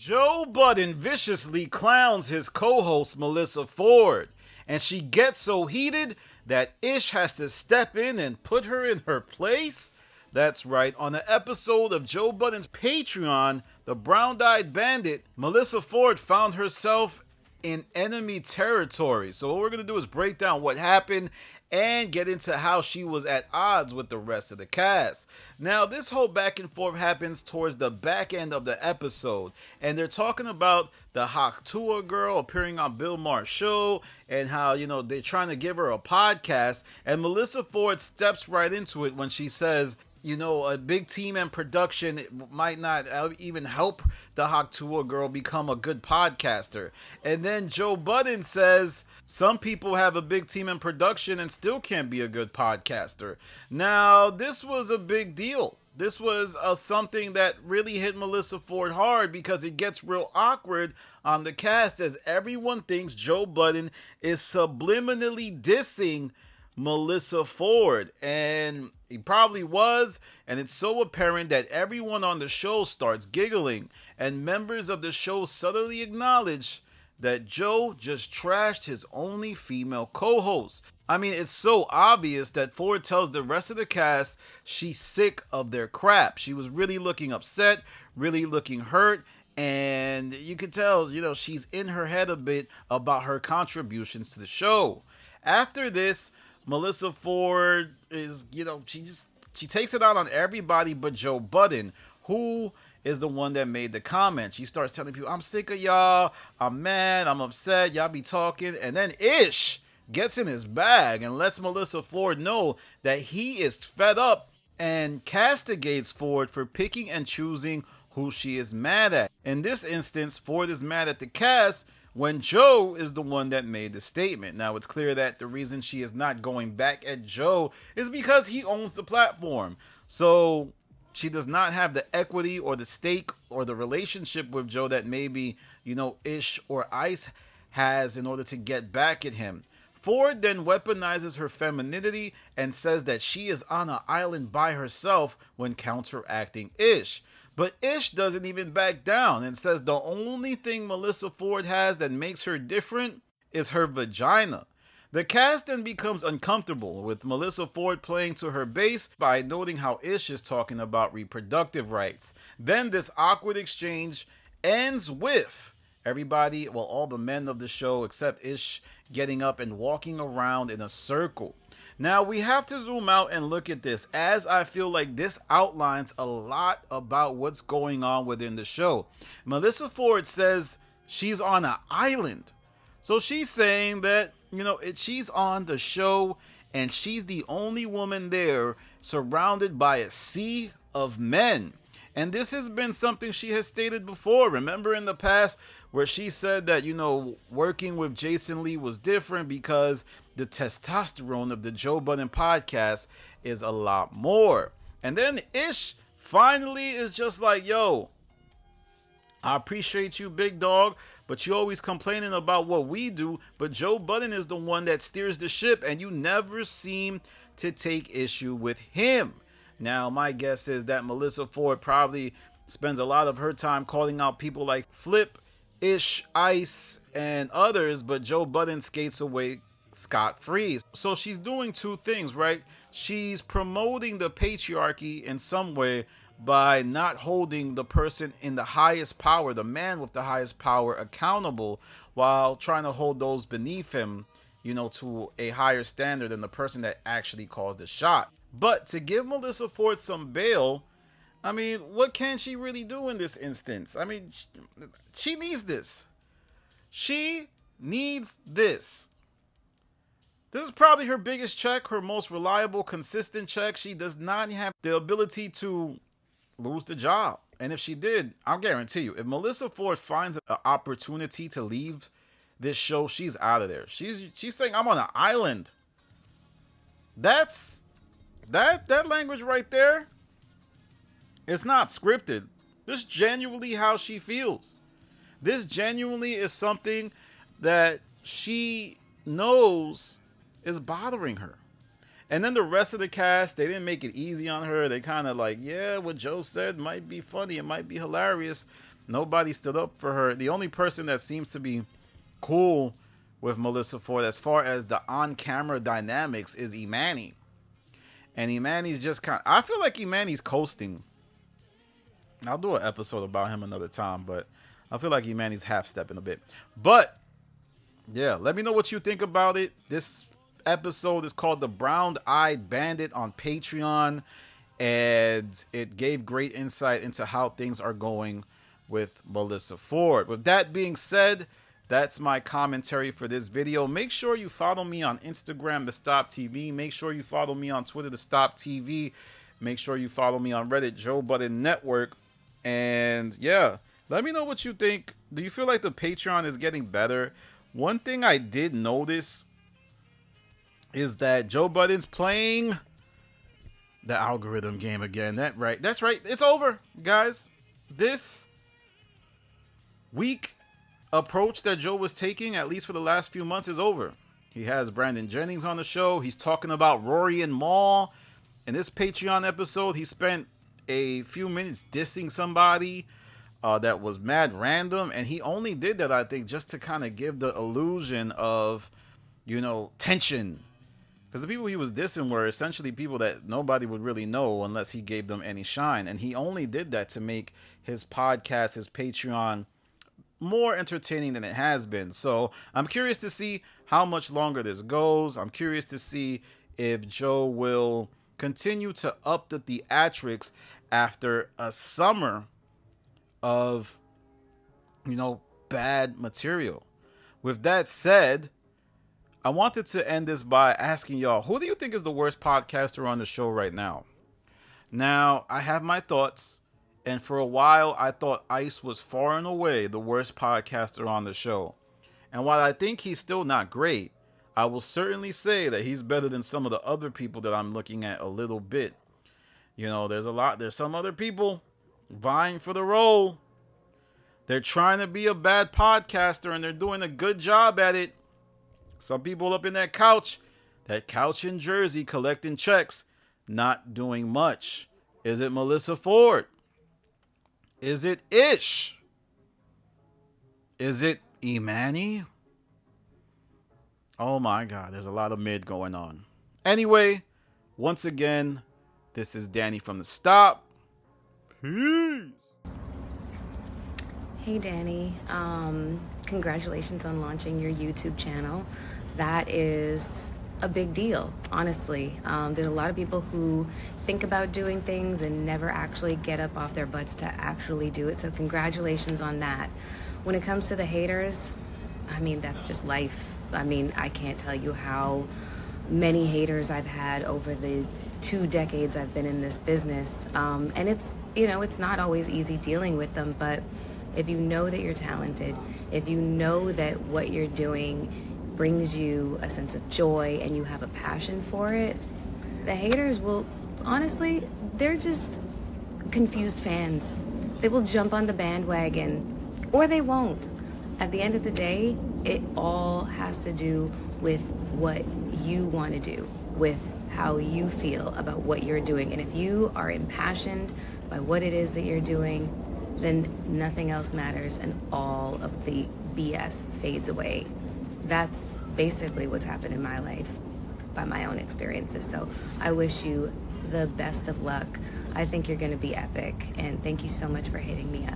Joe Budden viciously clowns his co-host Melyssa Ford, and she gets so heated that Ish has to step in and put her in her place. That's right, on an episode of Joe Budden's Patreon, The Brown-Eyed Bandit, Melyssa Ford found herself in enemy territory. So what we're going to do is break down what happened and get into how she was at odds with the rest of the cast. Now, this whole back and forth happens towards the back end of the episode, and they're talking about the Haktua girl appearing on Bill Maher's show and how, they're trying to give her a podcast, and Melyssa Ford steps right into it when she says, a big team and production might not even help the Haktua girl become a good podcaster. And then Joe Budden says some people have a big team and production and still can't be a good podcaster. Now, this was a big deal. This was something that really hit Melyssa Ford hard because it gets real awkward on the cast as everyone thinks Joe Budden is subliminally dissing Melyssa Ford, and he probably was, and it's so apparent that everyone on the show starts giggling, and members of the show subtly acknowledge that Joe just trashed his only female co-host. I mean, it's so obvious that Ford tells the rest of the cast she's sick of their crap. She was really looking upset, really looking hurt, and you could tell, she's in her head a bit about her contributions to the show. After this, Melyssa Ford is, she takes it out on everybody but Joe Budden, who is the one that made the comment. She starts telling people, I'm sick of y'all, I'm mad, I'm upset, y'all be talking. And then Ish gets in his bag and lets Melyssa Ford know that he is fed up and castigates Ford for picking and choosing who she is mad at. In this instance, Ford is mad at the cast when Joe is the one that made the statement. Now, it's clear that the reason she is not going back at Joe is because he owns the platform. So she does not have the equity or the stake or the relationship with Joe that maybe, Ish or Ice has in order to get back at him. Ford then weaponizes her femininity and says that she is on an island by herself when counteracting Ish. But Ish doesn't even back down and says the only thing Melyssa Ford has that makes her different is her vagina. The cast then becomes uncomfortable with Melyssa Ford playing to her base by noting how Ish is talking about reproductive rights. Then this awkward exchange ends with everybody, all the men of the show except Ish, getting up and walking around in a circle. Now, we have to zoom out and look at this, as I feel like this outlines a lot about what's going on within the show. Melyssa Ford says she's on an island. So she's saying that, she's on the show and she's the only woman there surrounded by a sea of men. And this has been something she has stated before. Remember in the past where she said that, working with Jason Lee was different because the testosterone of the Joe Budden podcast is a lot more. And then Ish finally is just like, yo, I appreciate you, big dog, but you're always complaining about what we do. But Joe Budden is the one that steers the ship, and you never seem to take issue with him. Now, my guess is that Melyssa Ford probably spends a lot of her time calling out people like Flip, Ish, Ice, and others, but Joe Budden skates away scot-free. So she's doing two things, right? She's promoting the patriarchy in some way by not holding the person in the highest power, the man with the highest power, accountable, while trying to hold those beneath him, to a higher standard than the person that actually calls the shot. But to give Melyssa Ford some bail, I mean, what can she really do in this instance? I mean, she needs this. She needs this. This is probably her biggest check, her most reliable, consistent check. She does not have the ability to lose the job. And if she did, I'll guarantee you, if Melyssa Ford finds an opportunity to leave this show, she's out of there. She's saying, I'm on an island. That language right there, it's not scripted. This is genuinely how she feels. This genuinely is something that she knows is bothering her. And then the rest of the cast, they didn't make it easy on her. They kind of like, yeah, what Joe said might be funny. It might be hilarious. Nobody stood up for her. The only person that seems to be cool with Melyssa Ford as far as the on-camera dynamics is Imani. And Imani's just I feel like Imani's coasting. I'll do an episode about him another time, but I feel like Imani's half-stepping a bit. But, yeah, let me know what you think about it. This episode is called The Brown-Eyed Bandit on Patreon, and it gave great insight into how things are going with Melyssa Ford. With that being said, that's my commentary for this video. Make sure you follow me on Instagram, The Stop TV. Make sure you follow me on Twitter, The Stop TV. Make sure you follow me on Reddit, Joe Budden Network. And yeah, let me know what you think. Do you feel like the Patreon is getting better? One thing I did notice is that Joe Budden's playing the algorithm game again. That's right. It's over, guys. This weak approach that Joe was taking, at least for the last few months, is over. He has Brandon Jennings on the show. He's talking about Rory and Mal. In this Patreon episode, he spent a few minutes dissing somebody that was mad random, and he only did that, I think, just to kind of give the illusion of, tension. Because the people he was dissing were essentially people that nobody would really know unless he gave them any shine. And he only did that to make his podcast, his Patreon, more entertaining than it has been. So I'm curious to see how much longer this goes. I'm curious to see if Joe will continue to up the theatrics after a summer of, bad material. With that said, I wanted to end this by asking y'all, who do you think is the worst podcaster on the show right now? Now, I have my thoughts, and for a while, I thought Ice was far and away the worst podcaster on the show. And while I think he's still not great, I will certainly say that he's better than some of the other people that I'm looking at a little bit. There's some other people vying for the role. They're trying to be a bad podcaster, and they're doing a good job at it. Some people up in that couch in Jersey collecting checks, not doing much. Is it Melyssa Ford? Is it Ish? Is it Imani? Oh my God, there's a lot of mid going on. Anyway, once again, this is Danny from The Stop. Peace. Hey Danny, congratulations on launching your YouTube channel. That is a big deal, honestly. There's a lot of people who think about doing things and never actually get up off their butts to actually do it, so congratulations on that. When it comes to the haters, that's just life. I can't tell you how many haters I've had over the 2 decades I've been in this business. And it's not always easy dealing with them, but if you know that you're talented, if you know that what you're doing brings you a sense of joy and you have a passion for it, the haters will, honestly, they're just confused fans. They will jump on the bandwagon, or they won't. At the end of the day, it all has to do with what you want to do, with how you feel about what you're doing. And if you are impassioned by what it is that you're doing, then nothing else matters and all of the BS fades away. That's basically what's happened in my life by my own experiences. So I wish you the best of luck. I think you're going to be epic, and thank you so much for hitting me up.